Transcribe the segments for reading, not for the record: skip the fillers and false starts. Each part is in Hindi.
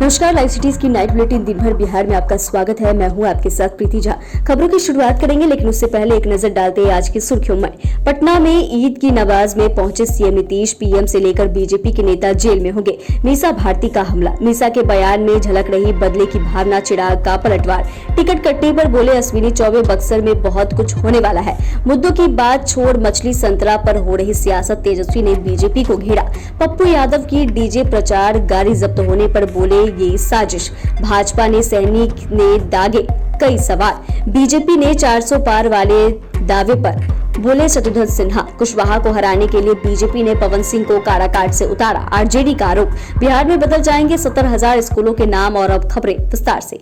नमस्कार, लाइव सिटीज की नाइट बुलेटिन दिन भर बिहार में आपका स्वागत है। मैं हूं आपके साथ प्रीति झा। खबरों की शुरुआत करेंगे, लेकिन उससे पहले एक नजर डालते हैं आज की सुर्खियों में। पटना में ईद की नमाज में पहुंचे सीएम नीतीश, पीएम से लेकर बीजेपी के नेता जेल में होंगे। मीसा भारती का हमला, मीसा के बयान में झलक रही बदले की भावना, चिराग का पलटवार। टिकट कटने पर बोले अश्विनी चौबे, बक्सर में बहुत कुछ होने वाला है। मुद्दों की बात छोड़ मछली संतरा पर हो रही सियासत, तेजस्वी ने बीजेपी को घेरा। पप्पू यादव की डीजे प्रचार, गाड़ी जब्त होने पर बोले ये साजिश। भाजपा ने सैनिक ने दागे कई सवाल। बीजेपी ने 400 पार वाले दावे पर बोले शत्रुघ्न सिन्हा। कुशवाहा को हराने के लिए बीजेपी ने पवन सिंह को काराकाट से उतारा, आरजेडी का आरोप। बिहार में बदल जाएंगे 70,000 स्कूलों के नाम, और अब खबरें विस्तार से।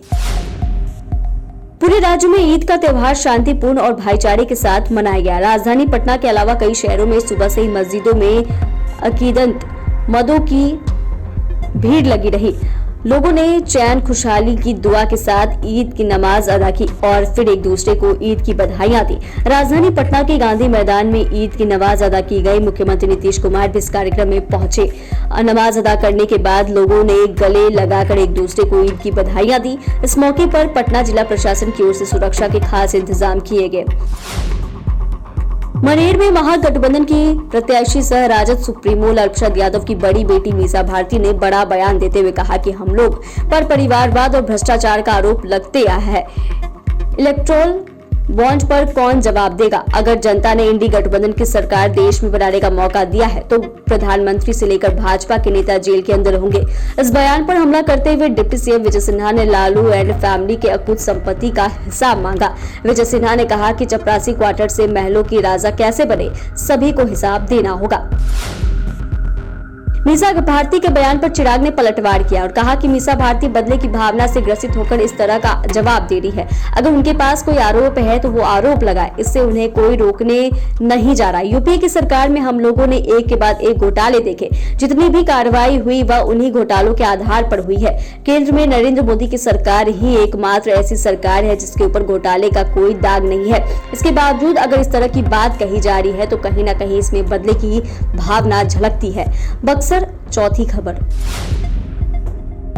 पूरे राज्य में ईद का त्योहार शांतिपूर्ण और भाईचारे के साथ मनाया गया। राजधानी पटना के अलावा कई शहरों में सुबह से ही मस्जिदों में अकीदतमंदों की भीड़ लगी रही। लोगों ने चैन खुशहाली की दुआ के साथ ईद की नमाज अदा की और फिर एक दूसरे को ईद की बधाइयां दी। राजधानी पटना के गांधी मैदान में ईद की नमाज अदा की गई। मुख्यमंत्री नीतीश कुमार भी इस कार्यक्रम में पहुंचे। नमाज अदा करने के बाद लोगों ने गले लगाकर एक दूसरे को ईद की बधाइयां दी। इस मौके पर पटना जिला प्रशासन की ओर से सुरक्षा के खास इंतजाम किए गए। मनेर में महागठबंधन की प्रत्याशी सह राजद सुप्रीमो लालू प्रसाद यादव की बड़ी बेटी मीसा भारती ने बड़ा बयान देते हुए कहा कि हम लोग पर परिवारवाद और भ्रष्टाचार का आरोप लगते आया है। इलेक्टोरल बॉन्ड पर कौन जवाब देगा? अगर जनता ने इंडी गठबंधन की सरकार देश में बनाने का मौका दिया है तो प्रधानमंत्री से लेकर भाजपा के नेता जेल के अंदर होंगे। इस बयान पर हमला करते हुए डिप्टी सीएम विजय सिन्हा ने लालू एंड फैमिली के अकुत संपत्ति का हिसाब मांगा। विजय सिन्हा ने कहा कि चपरासी क्वार्टर से महलों की राजा कैसे बने, सभी को हिसाब देना होगा। मीसा भारती के बयान पर चिराग ने पलटवार किया और कहा कि मीसा भारती बदले की भावना से ग्रसित होकर इस तरह का जवाब दे रही है। अगर उनके पास कोई आरोप है तो वो आरोप लगाए, इससे उन्हें कोई रोकने नहीं जा रहा। यूपीए की सरकार में हम लोगों ने एक के बाद एक घोटाले देखे। जितनी भी कार्रवाई हुई वह उन्हीं घोटालों के आधार पर हुई है। केंद्र में नरेंद्र मोदी की सरकार ही एकमात्र ऐसी सरकार है जिसके ऊपर घोटाले का कोई दाग नहीं है। इसके बावजूद अगर इस तरह की बात कही जा रही है तो कहीं न कहीं इसमें बदले की भावना झलकती है। बक्सर चौथी खबर।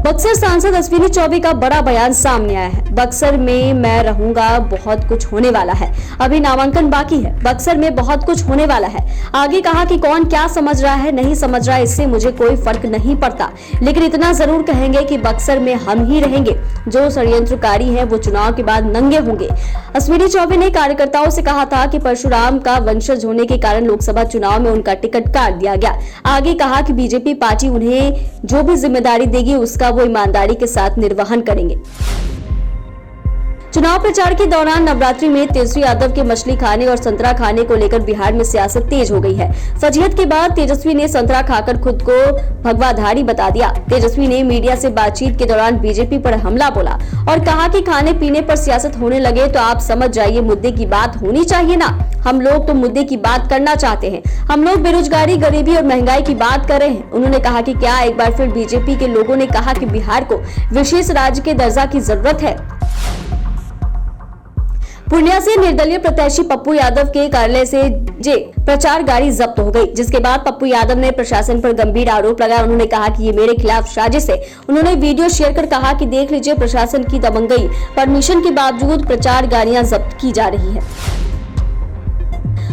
बक्सर सांसद अश्विनी चौबे का बड़ा बयान सामने आया है। बक्सर में मैं रहूंगा, बहुत कुछ होने वाला है। अभी नामांकन बाकी है, बक्सर में बहुत कुछ होने वाला है। आगे कहा कि कौन क्या समझ रहा है नहीं समझ रहा है इससे मुझे कोई फर्क नहीं पड़ता, लेकिन इतना जरूर कहेंगे कि बक्सर में हम ही रहेंगे। जो षड्यंत्रकारी है वो चुनाव के बाद नंगे होंगे। अश्विनी चौबे ने कार्यकर्ताओं से कहा था कि परशुराम का वंशज होने के कारण लोकसभा चुनाव में उनका टिकट काट दिया गया। आगे कहा कि बीजेपी पार्टी उन्हें जो भी जिम्मेदारी देगी उसका वो ईमानदारी के साथ निर्वहन करेंगे। चुनाव प्रचार के दौरान नवरात्रि में तेजस्वी यादव के मछली खाने और संतरा खाने को लेकर बिहार में सियासत तेज हो गई है। फजीहत के बाद तेजस्वी ने संतरा खाकर खुद को भगवाधारी बता दिया। तेजस्वी ने मीडिया से बातचीत के दौरान बीजेपी पर हमला बोला और कहा कि खाने पीने पर सियासत होने लगे तो आप समझ जाइए मुद्दे की बात होनी चाहिए ना। हम लोग तो मुद्दे की बात करना चाहते हैं। हम लोग बेरोजगारी, गरीबी और महंगाई की बात कर रहे हैं। उन्होंने कहा कि क्या एक बार फिर बीजेपी के लोगों ने कहा कि बिहार को विशेष राज्य के दर्जा की जरूरत है। पूर्णिया से निर्दलीय प्रत्याशी पप्पू यादव के कार्यालय से प्रचार गाड़ी जब्त हो गई, जिसके बाद पप्पू यादव ने प्रशासन पर गंभीर आरोप लगाया। उन्होंने कहा कि ये मेरे खिलाफ साजिश है। उन्होंने वीडियो शेयर कर कहा कि देख लीजिए, प्रशासन की दबंगई, परमिशन के बावजूद प्रचार गाड़ियां जब्त की जा रही है।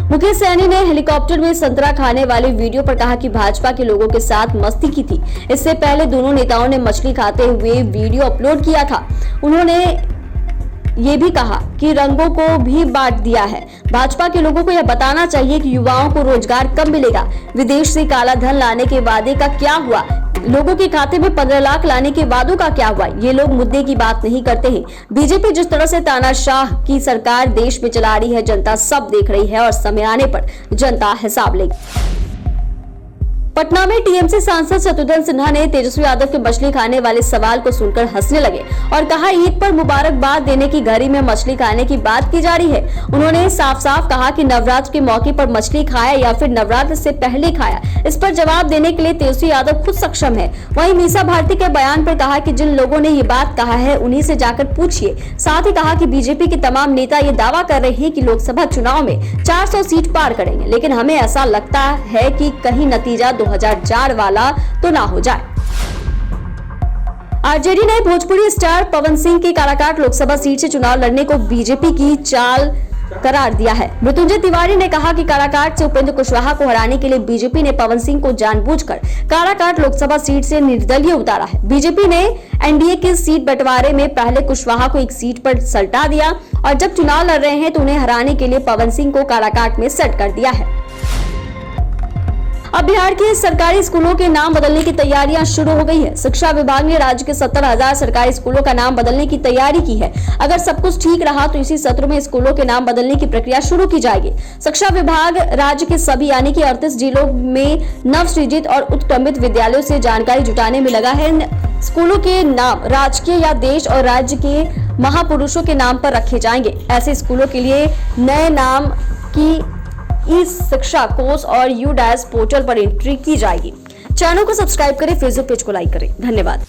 मुकेश सैनी ने हेलीकॉप्टर में संतरा खाने वाले वीडियो पर कहा कि भाजपा के लोगों के साथ मस्ती की थी। इससे पहले दोनों नेताओं ने मछली खाते हुए वीडियो अपलोड किया था। उन्होंने ये भी कहा कि रंगों को भी बांट दिया है। भाजपा के लोगों को यह बताना चाहिए कि युवाओं को रोजगार कब मिलेगा। विदेश से काला धन लाने के वादे का क्या हुआ? लोगों के खाते में 15 लाख लाने के वादों का क्या हुआ? ये लोग मुद्दे की बात नहीं करते हैं। बीजेपी जिस तरह से तानाशाह की सरकार देश में चला रही है, जनता सब देख रही है और समय आने पर जनता हिसाब लेगी। पटना में टीएमसी सांसद शत्रुघ्न सिन्हा ने तेजस्वी यादव के मछली खाने वाले सवाल को सुनकर हंसने लगे और कहा, ईद पर मुबारकबाद देने की घड़ी में मछली खाने की बात की जा रही है। उन्होंने साफ साफ कहा कि नवरात्र के मौके पर मछली खाया या फिर नवरात्र से पहले खाया, इस पर जवाब देने के लिए तेजस्वी यादव खुद सक्षम है। वहीं मीसा भारती के बयान पर कहा कि जिन लोगों ने ये बात कहा है उन्हीं से जाकर पूछिए। साथ ही कहा कि बीजेपी के तमाम नेता ये दावा कर रहे हैं कि लोकसभा चुनाव में 400 सीट पार करेंगे, लेकिन हमें ऐसा लगता है कि कहीं नतीजा 2004 वाला तो ना हो जाए। आरजेडी ने भोजपुरी स्टार पवन सिंह के काराकाट लोकसभा सीट से चुनाव लड़ने को बीजेपी की चाल करार दिया है। मृत्युंजय तिवारी ने कहा कि काराकाट से उपेंद्र कुशवाहा को हराने के लिए बीजेपी ने पवन सिंह को जानबूझकर काराकाट लोकसभा सीट से निर्दलीय उतारा है। बीजेपी ने एनडीए के सीट बंटवारे में पहले कुशवाहा को एक सीट पर सल्टा दिया और जब चुनाव लड़ रहे हैं तो उन्हें हराने के लिए पवन सिंह को काराकाट में सेट कर दिया है। अब बिहार के सरकारी स्कूलों के नाम बदलने की तैयारियां शुरू हो गई है। शिक्षा विभाग ने राज्य के 70,000 सरकारी स्कूलों का नाम बदलने की तैयारी की है। अगर सब कुछ ठीक रहा तो इसी सत्र में स्कूलों के नाम बदलने की प्रक्रिया शुरू की जाएगी। शिक्षा विभाग राज्य के सभी यानी कि 38 जिलों में नवसृजित और उत्क्रमित विद्यालयों से जानकारी जुटाने में लगा है। स्कूलों के नाम राजकीय या देश और राज्य के महापुरुषों के नाम पर रखे जाएंगे। ऐसे स्कूलों के लिए नए नाम की इस शिक्षा कोर्स और UDAS पोर्टल पर एंट्री की जाएगी। चैनल को सब्सक्राइब करें, फेसबुक पेज को लाइक करें। धन्यवाद।